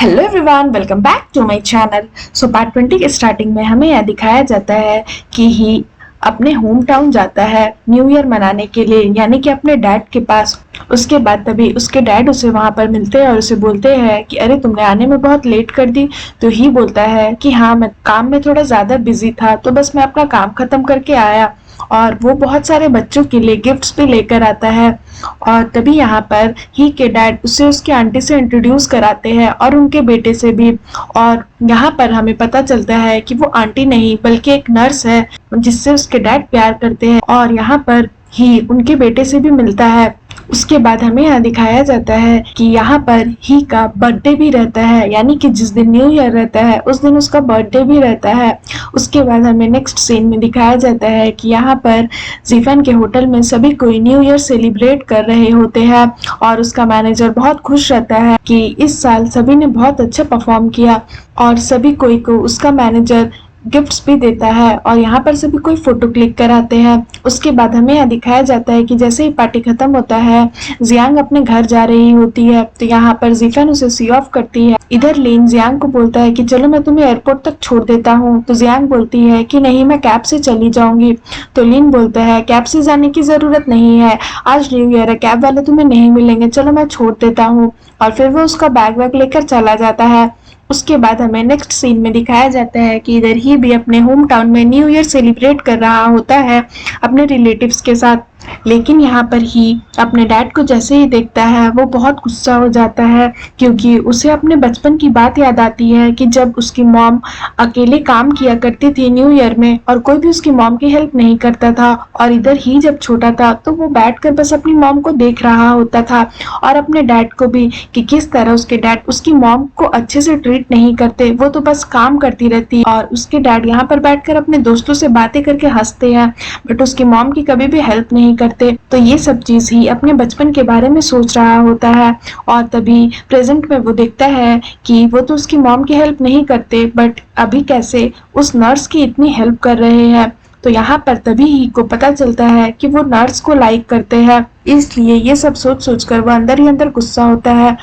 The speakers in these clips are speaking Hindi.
Hello everyone, welcome back to my channel. So part 20 के स्टार्टिंग में हमें यह दिखाया जाता है कि ही अपने होम टाउन जाता है न्यू ईयर मनाने के लिए, यानी कि अपने डैड के पास। उसके बाद तभी उसके डैड उसे वहां पर मिलते हैं और उसे बोलते हैं कि अरे तुमने आने में बहुत लेट कर दी। तो ही बोलता है कि हाँ, मैं काम में थोड़ा ज्यादा बिजी था, तो बस मैं अपना काम खत्म करके आया। और वो बहुत सारे बच्चों के लिए गिफ्ट्स भी लेकर आता है। और तभी यहाँ पर ही के डैड उसे उसकी आंटी से इंट्रोड्यूस कराते हैं और उनके बेटे से भी। और यहाँ पर हमें पता चलता है कि वो आंटी नहीं बल्कि एक नर्स है जिससे उसके डैड प्यार करते हैं। और यहाँ पर ही उनके बेटे से भी मिलता है। उसके बाद हमें यहाँ दिखाया जाता है कि यहाँ पर ही का बर्थडे भी रहता है, यानी कि जिस दिन न्यू ईयर रहता है उस दिन उसका बर्थडे भी रहता है। उसके बाद हमें नेक्स्ट सीन में दिखाया जाता है कि यहाँ पर जीफन के होटल में सभी कोई न्यू ईयर सेलिब्रेट कर रहे होते हैं। और उसका मैनेजर बहुत खुश रहता है कि इस साल सभी ने बहुत अच्छा परफॉर्म किया। और सभी कोई को उसका मैनेजर गिफ्ट्स भी देता है और यहाँ पर सभी कोई फोटो क्लिक कराते हैं। उसके बाद हमें यहाँ दिखाया जाता है कि जैसे ही पार्टी खत्म होता है, जियांग अपने घर जा रही होती है। तो यहाँ पर जीफन उसे सी ऑफ करती है। इधर लिन जियांग को बोलता है कि चलो मैं तुम्हें एयरपोर्ट तक छोड़ देता हूँ। तो जियांग बोलती है कि नहीं, मैं कैब से चली जाऊंगी। तो लिन बोलता है कैब से जाने की जरूरत नहीं है, आज न्यू ईयर है, कैब वाले तुम्हें नहीं मिलेंगे, चलो मैं छोड़ देता हूँ। और फिर वो उसका बैग वैग लेकर चला जाता है। उसके बाद हमें नेक्स्ट सीन में दिखाया जाता है कि इधर ही भी अपने होम टाउन में न्यू ईयर सेलिब्रेट कर रहा होता है अपने रिलेटिव्स के साथ। लेकिन यहाँ पर ही अपने डैड को जैसे ही देखता है वो बहुत गुस्सा हो जाता है, क्योंकि उसे अपने बचपन की बात याद आती है कि जब उसकी मॉम अकेले काम किया करती थी न्यू ईयर में और कोई भी उसकी मॉम की हेल्प नहीं करता था। और इधर ही जब छोटा था तो वो बैठकर बस अपनी मॉम को देख रहा होता था और अपने डैड को भी, कि किस तरह उसके डैड उसकी मॉम को अच्छे से ट्रीट नहीं करते, वो तो बस काम करती रहती। और उसके डैड यहाँ पर बैठकर अपने दोस्तों से बातें करके हंसते हैं, बट उसकी मॉम की कभी भी हेल्प नहीं करते। तो ये सब चीज ही अपने बचपन के बारे में सोच रहा होता है। और तभी प्रेजेंट में वो देखता है कि वो तो उसकी मॉम की हेल्प नहीं करते, बट अभी कैसे उस नर्स की इतनी हेल्प कर रहे हैं। तो यहाँ पर तभी ही को पता चलता है कि वो नर्स को लाइक करते हैं, इसलिए ये सब सोच सोच कर वो अंदर ही अंदर गुस्सा होता है।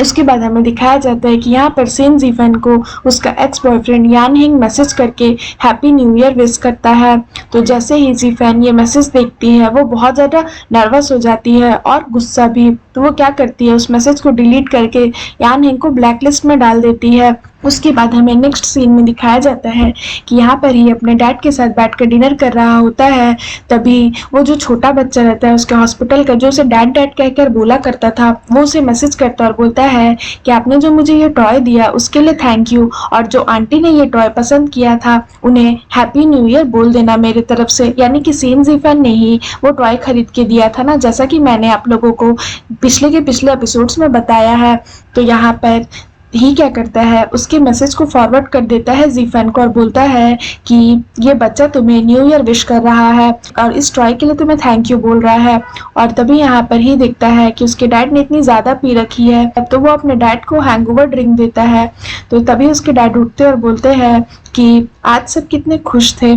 उसके बाद हमें दिखाया जाता है कि यहाँ पर सेन जीफन को उसका एक्स बॉयफ्रेंड यान हिंग मैसेज करके हैप्पी न्यू ईयर विश करता है। तो जैसे ही जीफन ये मैसेज देखती है वो बहुत ज़्यादा नर्वस हो जाती है और गुस्सा भी। तो वो क्या करती है, उस मैसेज को डिलीट करके यान हिंग को ब्लैकलिस्ट में डाल देती है। उसके बाद हमें नेक्स्ट सीन में दिखाया जाता है कि यहाँ पर ही अपने डैड के साथ बैठकर डिनर कर रहा होता है। तभी वो जो छोटा बच्चा रहता है उसके हॉस्पिटल का, जो उसे डैड डैड कहकर बोला करता था, वो उसे मैसेज करता और बोलता है कि आपने जो मुझे ये टॉय दिया उसके लिए थैंक यू, और जो आंटी ने ये टॉय पसंद किया था उन्हें हैप्पी न्यू ईयर बोल देना मेरी तरफ से। यानी कि सेन जीफन ने ही वो टॉय खरीद के दिया था ना, जैसा कि मैंने आप लोगों को पिछले एपिसोड्स में बताया है। तो यहाँ पर ही क्या करता है, उसके मैसेज को फॉरवर्ड कर देता है जीफन को और बोलता है कि ये बच्चा तुम्हें न्यू ईयर विश कर रहा है और इस ट्रॉय के लिए तुम्हें थैंक यू बोल रहा है। और तभी यहाँ पर ही देखता है कि उसके डैड ने इतनी ज्यादा पी रखी है, तो वो अपने डैड को हैंगओवर ड्रिंक देता है। तो तभी उसके डैड उठते और बोलते हैं कि आज सब कितने खुश थे।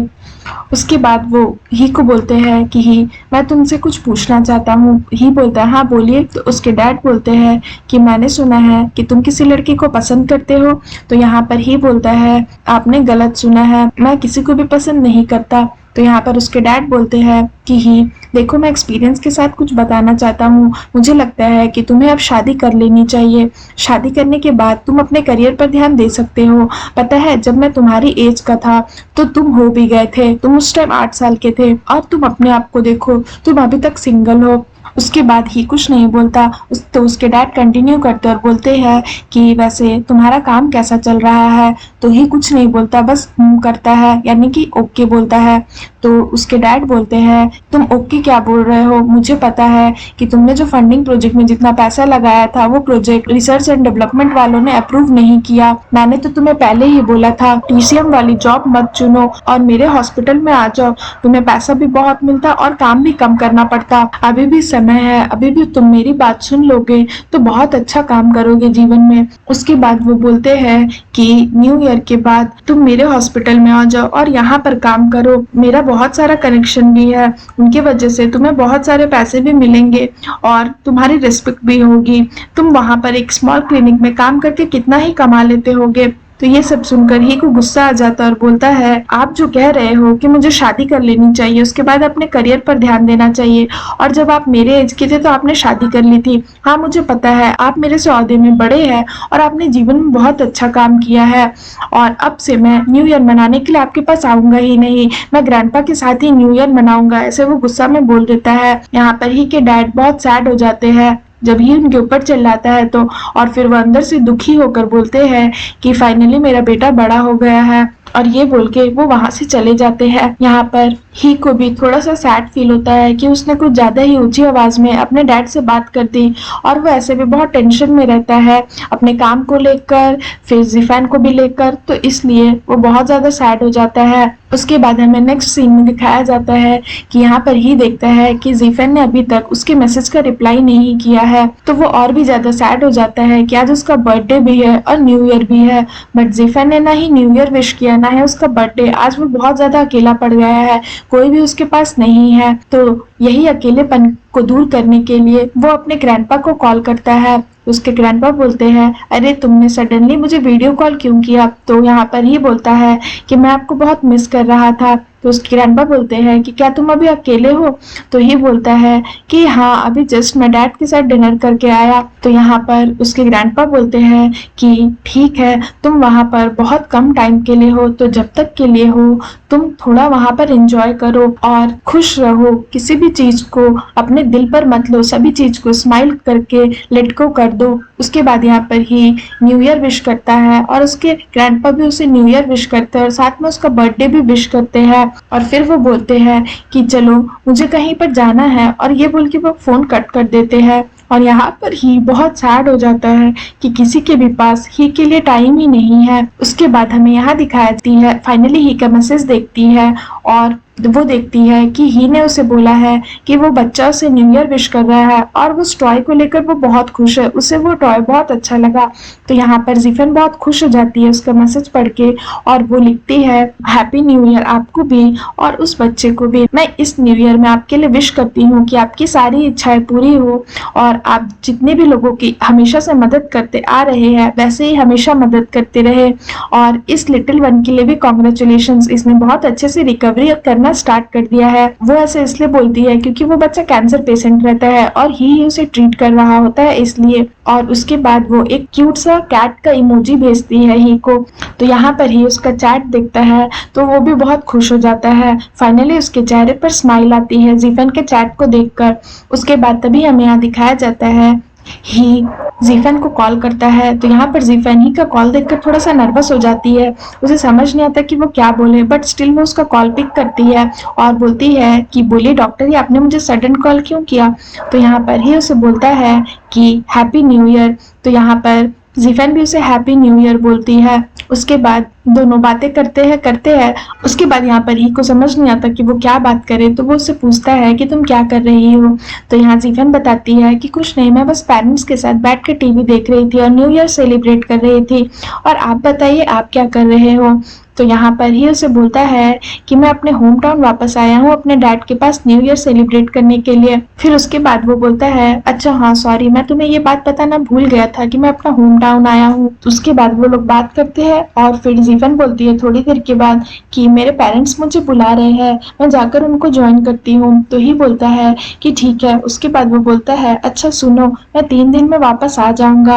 उसके बाद वो ही को बोलते हैं कि ही, मैं तुमसे कुछ पूछना चाहता हूँ। ही बोलता है हाँ बोलिए। तो उसके डैड बोलते हैं कि मैंने सुना है कि तुम किसी लड़की को पसंद करते हो। तो यहाँ पर ही बोलता है आपने गलत सुना है, मैं किसी को भी पसंद नहीं करता। तो यहाँ पर उसके डैड बोलते हैं कि ही देखो, मैं एक्सपीरियंस के साथ कुछ बताना चाहता हूँ, मुझे लगता है कि तुम्हें अब शादी कर लेनी चाहिए। शादी करने के बाद तुम अपने करियर पर ध्यान दे सकते हो। पता है जब मैं तुम्हारी एज का था तो तुम हो भी गए थे, तुम उस टाइम 8 साल के थे, और तुम अपने आप को देखो, तुम अभी तक सिंगल हो। उसके बाद ही कुछ नहीं बोलता। तो उसके डैड कंटिन्यू करते और बोलते हैं कि वैसे तुम्हारा काम कैसा चल रहा है। तो ही कुछ नहीं बोलता, बस करता है, यानी कि ओके बोलता है। तो उसके डैड बोलते हैं तुम ओके क्या बोल रहे हो, मुझे पता है कि तुमने जो फंडिंग प्रोजेक्ट में जितना पैसा लगाया था वो प्रोजेक्ट रिसर्च एंड डेवलपमेंट वालों ने अप्रूव नहीं किया। मैंने तो तुम्हें पहले ही बोला था टीसीएम वाली जॉब मत चुनो और मेरे हॉस्पिटल में आ जाओ, तुम्हें पैसा भी बहुत मिलता और काम भी कम करना पड़ता। अभी भी समय समय है, अभी भी तुम मेरी बात सुन लोगे तो बहुत अच्छा काम करोगे जीवन में। उसके बाद वो बोलते हैं कि न्यू ईयर के बाद तुम मेरे हॉस्पिटल में आ जाओ और यहाँ पर काम करो, मेरा बहुत सारा कनेक्शन भी है, उनकी वजह से तुम्हें बहुत सारे पैसे भी मिलेंगे और तुम्हारी रिस्पेक्ट भी होगी। तुम वहाँ पर एक स्मॉल क्लिनिक में काम करके कितना ही कमा लेते होगे। तो ये सब सुनकर ही को गुस्सा आ जाता है और बोलता है, आप जो कह रहे हो कि मुझे शादी कर लेनी चाहिए, उसके बाद अपने करियर पर ध्यान देना चाहिए, और जब आप मेरे एज के थे तो आपने शादी कर ली थी। हाँ मुझे पता है, आप मेरे से ओहदे में बड़े हैं और आपने जीवन में बहुत अच्छा काम किया है, और अब से मैं न्यू ईयर मनाने के लिए आपके पास आऊंगा ही नहीं, मैं ग्रैंडपा के साथ ही न्यू ईयर मनाऊंगा। ऐसे वो गुस्सा में बोल देता है। यहाँ पर ही के डैड बहुत सैड हो जाते हैं जब ही उनके ऊपर चिल्लाता है तो, और फिर वो अंदर से दुखी होकर बोलते हैं कि फाइनली मेरा बेटा बड़ा हो गया है, और ये बोल के वो वहां से चले जाते हैं। यहाँ पर ही को भी थोड़ा सा सैड फील होता है कि उसने कुछ ज्यादा ही ऊंची आवाज में अपने डैड से बात कर दी, और वो ऐसे भी बहुत टेंशन में रहता है अपने काम को लेकर, फिर जिफान को भी लेकर, तो इसलिए वो बहुत ज्यादा सैड हो जाता है। उसके बाद हमें नेक्स्ट सीन में दिखाया जाता है कि यहाँ पर ही देखता है कि जिफान ने अभी तक उसके मैसेज का रिप्लाई नहीं किया है, तो वो और भी ज्यादा सैड हो जाता है कि आज उसका बर्थडे भी है और न्यू ईयर भी है, बट जिफान ने ना ही न्यू ईयर विश किया ना है उसका बर्थडे। आज वो बहुत ज्यादा अकेला पड़ गया है, कोई भी उसके पास नहीं है। तो यही अकेलेपन को दूर करने के लिए वो अपने ग्रैंडपा को कॉल करता है। उसके ग्रैंडपा बोलते हैं, अरे तुमने सडनली मुझे वीडियो कॉल क्यों किया? तो यहाँ पर ही बोलता है कि मैं आपको बहुत मिस कर रहा था। तो उसके ग्रैंडपा बोलते हैं कि क्या तुम अभी अकेले हो? तो ये बोलता है कि हाँ, अभी जस्ट मैं डैड के साथ डिनर करके आया। तो यहाँ पर उसके ग्रैंडपा बोलते हैं कि ठीक है, तुम वहाँ पर बहुत कम टाइम के लिए हो, तो जब तक के लिए हो तुम थोड़ा वहाँ पर एंजॉय करो और खुश रहो, किसी भी चीज को अपने दिल पर मत लो, सभी चीज को स्माइल करके लेट गो कर दो। उसके बाद यहाँ पर ही न्यू ईयर विश करता है और उसके ग्रैंडपा भी उसे न्यू ईयर विश करते हैं और साथ में उसका बर्थडे भी विश करते हैं, और फिर वो बोलते हैं कि चलो मुझे कहीं पर जाना है, और ये बोल के वो फोन कट कर देते हैं। और यहाँ पर ही बहुत सैड हो जाता है कि किसी के भी पास ही के लिए टाइम ही नहीं है। उसके बाद हमें यहाँ दिखाई जाती है, फाइनली ही का मैसेज देखती है और वो देखती है कि ही ने उसे बोला है कि वो बच्चा उसे न्यू ईयर विश कर रहा है, और वो टॉय को लेकर वो बहुत खुश है, उसे वो टॉय बहुत अच्छा लगा। तो यहाँ पर जिफन बहुत खुश हो जाती है उसका मैसेज पढ़ के, और वो लिखती है, हैप्पी न्यू ईयर आपको भी और उस बच्चे को भी। मैं इस न्यू ईयर में आपके लिए विश करती हूँ कि आपकी सारी इच्छाएं पूरी हो, और आप जितने भी लोगों की हमेशा से मदद करते आ रहे हैं वैसे ही हमेशा मदद करते रहे, और इस लिटिल वन के लिए भी कॉन्ग्रेचुलेशंस, इसने बहुत अच्छे से रिकवरी करना स्टार्ट कर दिया है। वो ऐसे इसलिए बोलती है क्योंकि वो बच्चा कैंसर पेशेंट रहता है और ही उसे ट्रीट कर रहा होता है इसलिए। और उसके बाद वो एक क्यूट सा कैट का इमोजी भेजती है ही को। तो यहाँ पर ही उसका चैट देखता है तो वो भी बहुत खुश हो जाता है। फाइनली उसके चेहरे पर स्माइल आती है जिफन के चैट को देखकर। उसके बाद तभी हमें यहाँ दिखाया जाता है ही जिफन को कॉल करता है। तो यहाँ पर जिफन ही का कॉल देखकर थोड़ा सा नर्वस हो जाती है, उसे समझ नहीं आता कि वो क्या बोले, बट स्टिल वो उसका कॉल पिक करती है और बोलती है कि बोलिए डॉक्टर, ये आपने मुझे सडन कॉल क्यों किया? तो यहाँ पर ही उसे बोलता है कि हैप्पी न्यू ईयर। तो यहाँ पर जिफन भी उसे हैप्पी न्यू ईयर बोलती है। उसके बाद दोनों बातें करते हैं। उसके बाद यहाँ पर ही को समझ नहीं आता कि वो क्या बात करे, तो वो उससे पूछता है कि तुम क्या कर रही हो? तो यहाँ जिफन बताती है कि कुछ नहीं, मैं बस पेरेंट्स के साथ बैठ कर टीवी देख रही थी और न्यू ईयर सेलिब्रेट कर रही थी, और आप बताइए आप क्या कर रहे हो? तो यहाँ पर ही उसे बोलता है कि मैं अपने होम टाउन वापस आया हूँ अपने डैड के पास न्यू ईयर सेलिब्रेट करने के लिए। फिर उसके बाद वो बोलता है, अच्छा हाँ सॉरी, मैं तुम्हें ये बात बताना भूल गया था कि मैं अपना होम टाउन आया हूँ। तो उसके बाद वो लोग बात करते हैं और फिर जीवन बोलती है थोड़ी देर के बाद कि मेरे पेरेंट्स मुझे बुला रहे हैं, मैं जाकर उनको ज्वाइन करती हूँ। तो ही बोलता है कि ठीक है। उसके बाद वो बोलता है, अच्छा सुनो, मैं 3 दिन में वापस आ जाऊंगा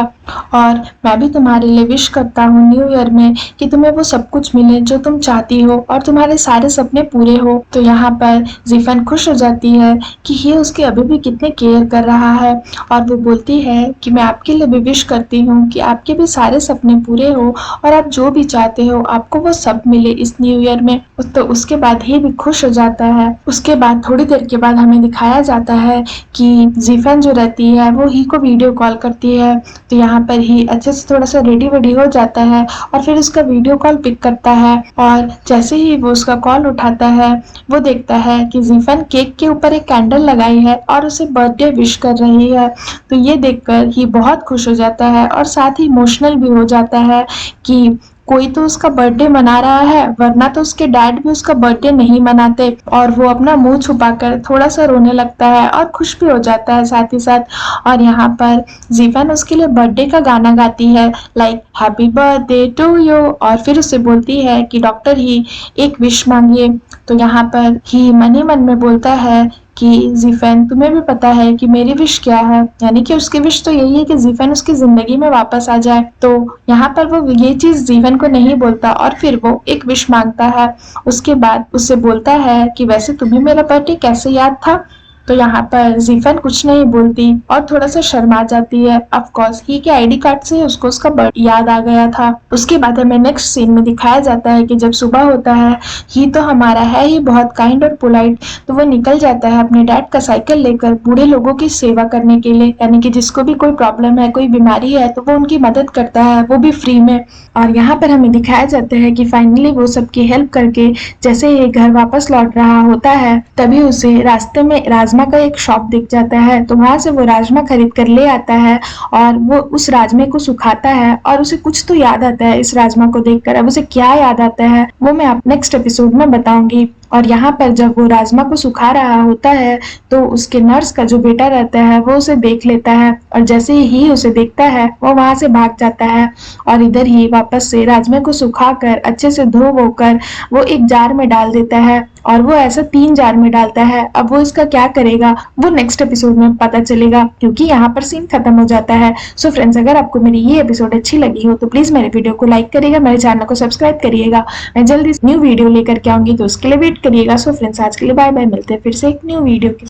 और मैं भी तुम्हारे लिए विश करता हूँ न्यू ईयर में कि तुम्हें वो सब कुछ मिले जो तुम चाहती हो और तुम्हारे सारे सपने पूरे हो। तो यहाँ पर जिफन खुश हो जाती है कि ये उसके अभी भी कितने केयर कर रहा है, और वो बोलती है कि मैं आपके लिए भी विश करती हूँ कि आपके भी सारे सपने पूरे हो और आप जो भी चाहते हो आपको वो सब मिले इस न्यू ईयर में। तो उसके बाद ही भी खुश हो जाता है। उसके बाद थोड़ी देर के बाद हमें दिखाया जाता है कि जिफन जो रहती है वो ही को वीडियो कॉल करती है। तो यहाँ यहाँ पर ही अच्छे से थोड़ा सा रेडी वेडी हो जाता है और फिर उसका वीडियो कॉल पिक करता है। और जैसे ही वो उसका कॉल उठाता है, वो देखता है कि जीफन केक के ऊपर एक कैंडल लगाई है और उसे बर्थडे विश कर रही है। तो ये देखकर ही बहुत खुश हो जाता है और साथ ही इमोशनल भी हो जाता है कि कोई तो उसका बर्थडे मना रहा है, वरना तो उसके डैड भी उसका बर्थडे नहीं मनाते। और वो अपना मुंह छुपाकर थोड़ा सा रोने लगता है और खुश भी हो जाता है साथ ही साथ। और यहाँ पर जीवन उसके लिए बर्थडे का गाना गाती है, like happy birthday to you, और फिर उसे बोलती है कि डॉक्टर ही एक विश मांगिए। तो यहाँ पर ही मन ही मन में बोलता है कि जीफन, तुम्हें भी पता है कि मेरी विश क्या है, यानी कि उसकी विश तो यही है कि जीफन उसकी जिंदगी में वापस आ जाए। तो यहाँ पर वो ये चीज जीवन को नहीं बोलता और फिर वो एक विश मांगता है। उसके बाद उससे बोलता है कि वैसे तुम्हें मेरा बर्थडे कैसे याद था। तो यहाँ पर जीफन कुछ नहीं बोलती और थोड़ा सा शर्मा जाती है। ऑफ कोर्स ही के आईडी कार्ड से उसको उसका बर्थडे याद आ गया था। उसके बाद हमें नेक्स्ट सीन में दिखाया जाता है कि जब सुबह होता है, ही तो हमारा है ही बहुत काइंड और पोलाइट, तो वो निकल जाता है अपने डैड का साइकिल लेकर बूढ़े लोगों की सेवा करने के लिए, यानी कि जिसको भी कोई प्रॉब्लम है, कोई बीमारी है, तो वो उनकी मदद करता है, वो भी फ्री में। और यहाँ पर हमें दिखाया जाता है कि फाइनली वो सबकी हेल्प करके जैसे ये घर वापस लौट रहा होता है, तभी उसे रास्ते में राजमा का एक शॉप दिख जाता है। तो वहां से वो राजमा खरीद कर ले आता है और वो उस राजमे को सुखाता है और उसे कुछ तो याद आता है इस राजमा को देखकर। अब उसे क्या याद आता है वो मैं आप नेक्स्ट एपिसोड में बताऊंगी। और यहाँ पर जब वो राजमा को सुखा रहा होता है, तो उसके नर्स का जो बेटा रहता है वो उसे देख लेता है, और जैसे ही उसे देखता है वो वहां से भाग जाता है और इधर ही वापस से राजमे को सुखाकर अच्छे से धो वो कर वो एक जार में डाल देता है। और वो ऐसा 3 जार में डालता है। अब वो इसका क्या करेगा वो नेक्स्ट एपिसोड में पता चलेगा, क्योंकि यहाँ पर सीन खत्म हो जाता है। सो फ्रेंड्स, अगर आपको मेरी ये एपिसोड अच्छी लगी हो तो प्लीज मेरे वीडियो को लाइक करिएगा, मेरे चैनल को सब्सक्राइब करिएगा। मैं जल्दी न्यू वीडियो लेकर के आऊंगी, तो उसके लिए वेट करिएगा। सो फ्रेंड्स, आज के लिए बाय बाय, मिलते हैं फिर से एक न्यू वीडियो के